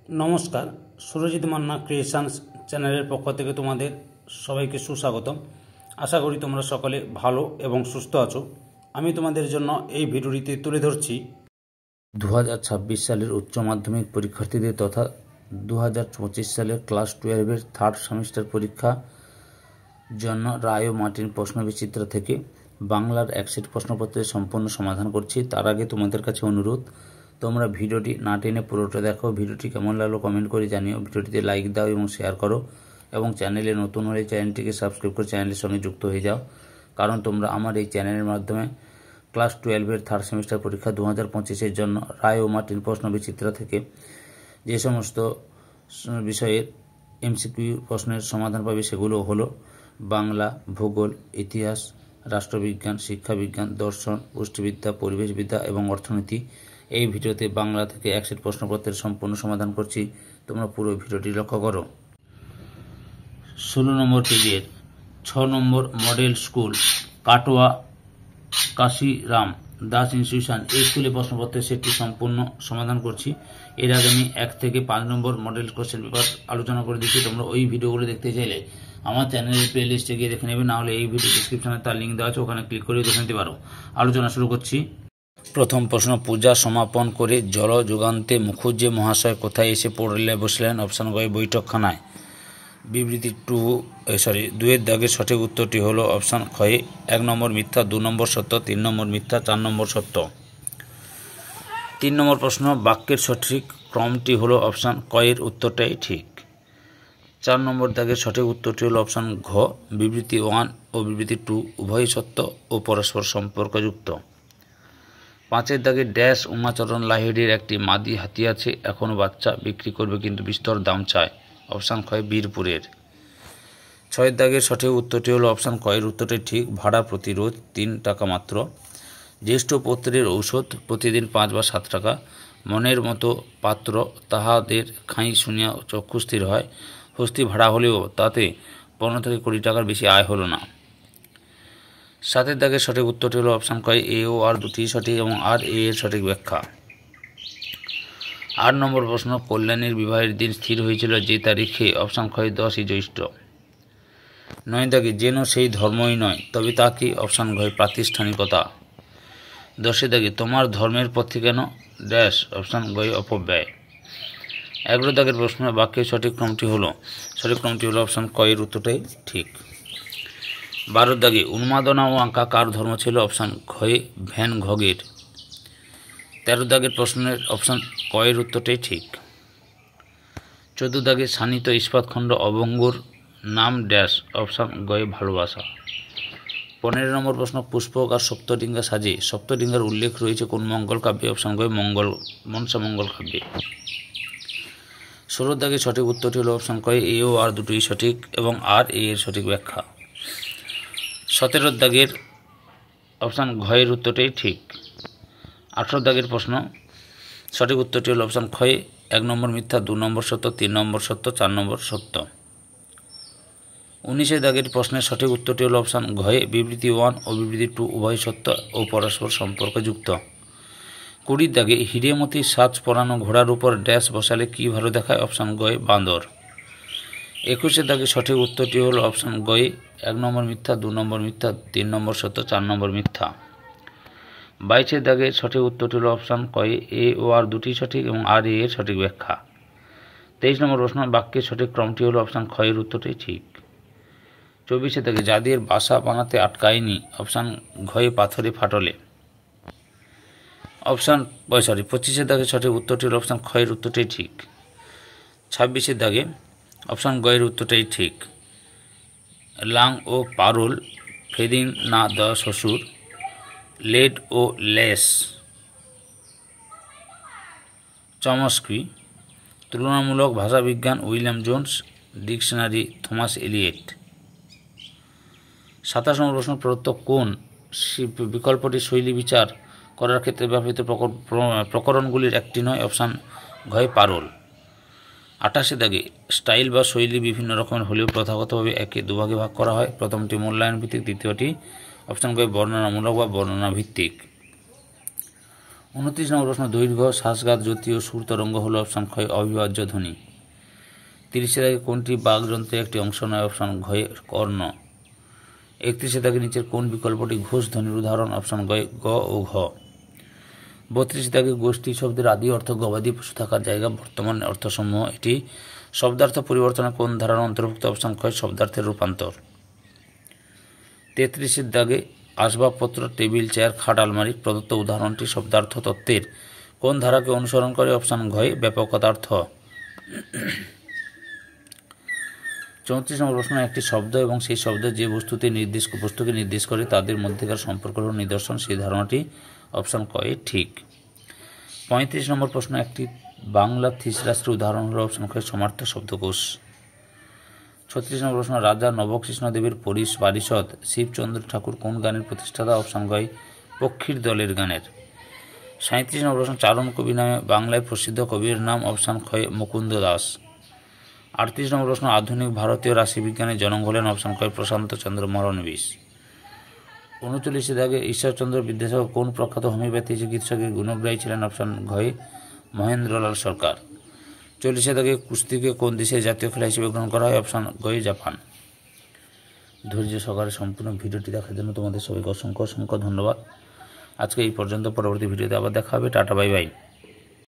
নমস্কার, সুরজিৎ মান্না ক্রিয়েশনস চ্যানেলের পক্ষ থেকে তোমাদের সবাইকে সুস্বাগতম। আশা করি তোমরা সকলে ভালো এবং সুস্থ আছো। আমি তোমাদের জন্য এই ভিডিওটিতে তুলে ধরছি 2026 সালের উচ্চ মাধ্যমিক পরীক্ষার্থীদের তথা 2025 সালের ক্লাস 12-এর থার্ড সেমিস্টার পরীক্ষা জন্য রায় ও মার্টিন প্রশ্নবিচিত্র থেকে বাংলার এক সেট প্রশ্নপত্রের সম্পূর্ণ সমাধান করছি। তার আগে তোমাদের কাছে অনুরোধ, তোমরা ভিডিওটি না টেনে পুরোটা দেখো। ভিডিওটি কেমন লাগলো কমেন্ট করে জানিও। ভিডিওটিতে লাইক দাও এবং শেয়ার করো, এবং চ্যানেলে নতুন হলে চ্যানেলটিকে সাবস্ক্রাইব করে চ্যানেলের সঙ্গে যুক্ত হয়ে যাও, কারণ তোমরা আমার এই চ্যানেলের মাধ্যমে ক্লাস 12-এর থার্ড সেমিস্টার পরীক্ষা 2025-এর জন্য রায় ও মার্টিন প্রশ্নবিচিত্র থেকে যে সমস্ত বিষয়ের এমসিকিউ প্রশ্নের সমাধান পাবে সেগুলো হলো বাংলা, ভূগোল, ইতিহাস, রাষ্ট্রবিজ্ঞান, শিক্ষাবিজ্ঞান, দর্শন, পুষ্টিবিদ্যা, পরিবেশবিদ্যা এবং অর্থনীতি। এই ভিডিওতে বাংলা থেকে এক সেট প্রশ্নপত্রের সম্পূর্ণ সমাধান করছি, তোমরা পুরো ভিডিওটি লক্ষ্য করো। 16 নম্বর পেজের 6 নম্বর model school Katwa Kashiram Das institution এই স্কুলে প্রশ্নপত্রের সেটটি সম্পূর্ণ সমাধান করছি। এর আগে আমি 1 থেকে 5 নম্বর মডেল কোশ্চেন পেপার আলোচনা করে দিচ্ছি। তোমরা ওই ভিডিওগুলো দেখতে চাইলে আমার চ্যানেলের প্লে লিস্টে গিয়ে দেখে নেবে, না হলে এই ভিডিও ডিসক্রিপশনে তার লিঙ্ক দেওয়া আছে, ওখানে ক্লিক করে দেখে নিতে পারো। আলোচনা শুরু করছি। প্রথম প্রশ্ন, পূজা সমাপন করে জল যোগান্তে মুখুজ্জে মহাশয় কোথায় এসে পড়লে বসলেন? অপশান গ বৈঠকখানায়। বিবৃতি 2-এর দাগের সঠিক উত্তরটি হলো অপশান ক্ষয়ে 1 নম্বর মিথ্যা, 2 নম্বর সত্য, 3 নম্বর মিথ্যা, 4 নম্বর সত্য। 3 নম্বর প্রশ্ন, বাক্যের সঠিক ক্রমটি হলো অপশান কয়ের উত্তরটাই ঠিক। 4 নম্বর দাগের সঠিক উত্তরটি হলো অপশান ঘ, বিবৃতি 1 ও বিবৃতি 2 উভয়ই সত্য ও পরস্পর সম্পর্কযুক্ত। 5-এর দাগে ড্যাশ উমাচরণ লাহিড়ির একটি মাদি হাতি আছে, এখনও বাচ্চা, বিক্রি করবে কিন্তু বিস্তর দাম চায়। অপশান ক্ষয় বীরপুরের। 6-এর দাগের সঠিক উত্তরটি হলো অপশান কয়ের উত্তরটি ঠিক, ভাড়া প্রতিরোধ 3 টাকা মাত্র। জ্যেষ্ঠ পত্রের ঔষধ প্রতিদিন 5 বা 7 টাকা। মনের মতো পাত্র তাহাদের খাই শুনিয়া চক্ষুস্থির হয়। হস্তি ভাড়া হলেও তাতে 15 থেকে 20 টাকার বেশি আয় হলো না। 7-এর দাগের সঠিক উত্তরটি হলো অপশান কয় এ ও আর দুটি সঠিক এবং আর এ এর সঠিক ব্যাখ্যা। 8 নম্বর প্রশ্ন, কল্যাণীর বিবাহের দিন স্থির হয়েছিল যে তারিখে? অপশান ক্ষয় 10ই জ্যৈষ্ঠ। 9 দাগে যেন সেই ধর্মই নয়, তবে তা কি? অপশান ঘয় প্রাতিষ্ঠানিকতা। 10 দাগে তোমার ধর্মের পথে কেন ড্যাশ? অপশান গয় অপব্যয়। 11 দাগের প্রশ্ন, বাক্যের সঠিক ক্রমটি হলো অপশান কয়ের উত্তরটাই ঠিক। 12 দাগে উন্মাদনা ও আঁকা কার ধর্ম ছিল? Option ঘয়ে van ঘগের। 13 দাগের প্রশ্নের অপশান কয়ের উত্তরটাই ঠিক। 14 দাগে শানিত ইস্পাতখণ্ড অবঙ্গুর নাম ড্যাশ? অপশান গয়ে ভালোবাসা। 15 নম্বর প্রশ্ন, পুষ্পক আর সপ্তডিঙ্গা সাজে সপ্তডিঙ্গার উল্লেখ রয়েছে কোন মঙ্গল কাব্যে? অপশান গয়ে মনসা মঙ্গল কাব্যে। 16 দাগে সঠিক উত্তরটি হলো অপশান কয়ে এ ও আর দুটোই সঠিক এবং আর এ এর সঠিক ব্যাখ্যা। 17 দাগের অপশান ঘয়ের উত্তরটাই ঠিক। 18 দাগের প্রশ্ন, সঠিক উত্তরটি হলো অপশান ক্ষয়ে 1 নম্বর মিথ্যা, 2 নম্বর সত্য, 3 নম্বর সত্য, 4 নম্বর সত্য। 19 দাগের প্রশ্নের সঠিক উত্তরটি হলো অপশান ঘয়ে বিবৃতি 1 ও বিবৃতি 2 উভয় সত্য ও পরস্পর সম্পর্কযুক্ত। 20 দাগে হিরেমতির সাজ পরানো ঘোড়ার উপর ড্যাশ বসালে কি ভালো দেখায়? অপশান গয়ে বাঁদর। 21 দাগে সঠিক উত্তরটি হলো অপশান গয়ে 1 নম্বর মিথ্যা, 2 নম্বর মিথ্যা, 3 নম্বর সত্য, 4 নম্বর মিথ্যা। 22 দাগে সঠিক উত্তরটি হলো অপশান কয়ে এ ও আর দুটি সঠিক এবং আর এ এর সঠিক ব্যাখ্যা। 23 নম্বর প্রশ্ন, বাক্যের সঠিক ক্রমটি হলো অপশান ক্ষয়ের উত্তরটাই ঠিক। 24 দাগে যাদের বাসা বানাতে আটকায়নি? অপশান ঘয়ে পাথরে ফাটলে। 25 দাগে সঠিক উত্তরটি হলো অপশান ক্ষয়ের উত্তরটাই ঠিক। 26 দাগে অপশান গয়ের উত্তরটাই ঠিক। লাং ও পারুল ফেদিন না দেওয়া শ্বশুর, লেড ও লেস চমস্কি, তুলনামূলক ভাষাবিজ্ঞান William Jones, dictionary Thomas Eliot. 27 নম্বর প্রশ্ন, প্রদত্ত কোন বিকল্পটি শৈলী বিচার করার ক্ষেত্রে ব্যবহৃত প্রকরণগুলির একটি নয়? অপশান ঘয় পারুল। 28 দাগে স্টাইল বা শৈলী বিভিন্ন রকমের হলেও প্রথাগতভাবে একে দুভাগে ভাগ করা হয়। প্রথমটি মূল্যায়ন ভিত্তিক, দ্বিতীয়টি অপশান গয় বর্ণনামূলক বা বর্ণনা ভিত্তিক। 29 নম্বর প্রশ্ন, দৈর্ঘ্য, শ্বাসঘাত, জ্যোতি ও সুর তরঙ্গ হল অপশন খ অবিভাজ্য ধ্বনি। 30 দাগে কোনটি বাকযন্ত্রের একটি অংশ নয়? অপশন ঘ কর্ণ। 31 দাগে নিচের কোন বিকল্পটি ঘোষ ধ্বনির উদাহরণ? অপশন গ ও ঘ। 32 দাগে গোষ্ঠী শব্দের আদি অর্থ গবাদি পশু থাকার জায়গা, বর্তমান অর্থসমূহ। এটি শব্দার্থ পরিবর্তনের কোন ধারণা অন্তর্ভুক্ত? অপশন খ শব্দার্থের রূপান্তর। 33 দাগে আসবাবপত্র, টেবিল, চেয়ার, খাট, আলমারি প্রদত্ত উদাহরণটি শব্দার্থ তত্ত্বের কোন ধারাকে অনুসরণ করে? অপশন ঘ ব্যাপকতার্থ। 34 নম্বর প্রশ্ন, একটি শব্দ এবং সেই শব্দ যে বস্তুকে নির্দেশ করে তাদের মধ্যেকার সম্পর্ক হল নিদর্শন, সেই ধারণাটি অপশন ক ঠিক। 35 নম্বর প্রশ্ন, একটি বাংলা থিসরাস্টের উদাহরণ হল? অপশন খ সমার্থ শব্দকোষ। 36 নম্বর প্রশ্ন, রাজা নবকৃষ্ণদেবের পারিষদ শিবচন্দ্র ঠাকুর কোন গানের প্রতিষ্ঠাতা? অপশন গ পক্ষীর দলের গানের। 37 নম্বর প্রশ্ন, চারণ কবি নামে বাংলায় প্রসিদ্ধ কবির নাম? অপশন খ মুকুন্দ দাস। 38 নম্বর প্রশ্ন, আধুনিক ভারতীয় রাশিবিজ্ঞানের জনক হলেন? অপশন খ প্রশান্ত চন্দ্র মহলানবিশ। 39 দাগে ঈশ্বরচন্দ্র বিদ্যাসাগর কোন প্রখ্যাত হোমিওপ্যাথি চিকিৎসকের গুণগ্রাহী ছিলেন? অপশন ঘ মহেন্দ্রলাল সরকার। 40 দাগে কুস্তিকে কোন দেশের জাতীয় খেলা হিসেবে গ্রহণ করা হয়? অপশন গ জাপান। ধৈর্য সহকারে সম্পূর্ণ ভিডিওটি দেখার জন্য তোমাদের সবাইকে অসংখ্য ধন্যবাদ। আজকে এই পর্যন্ত, পরবর্তী ভিডিওতে আবার দেখা হবে। Tata, bye bye.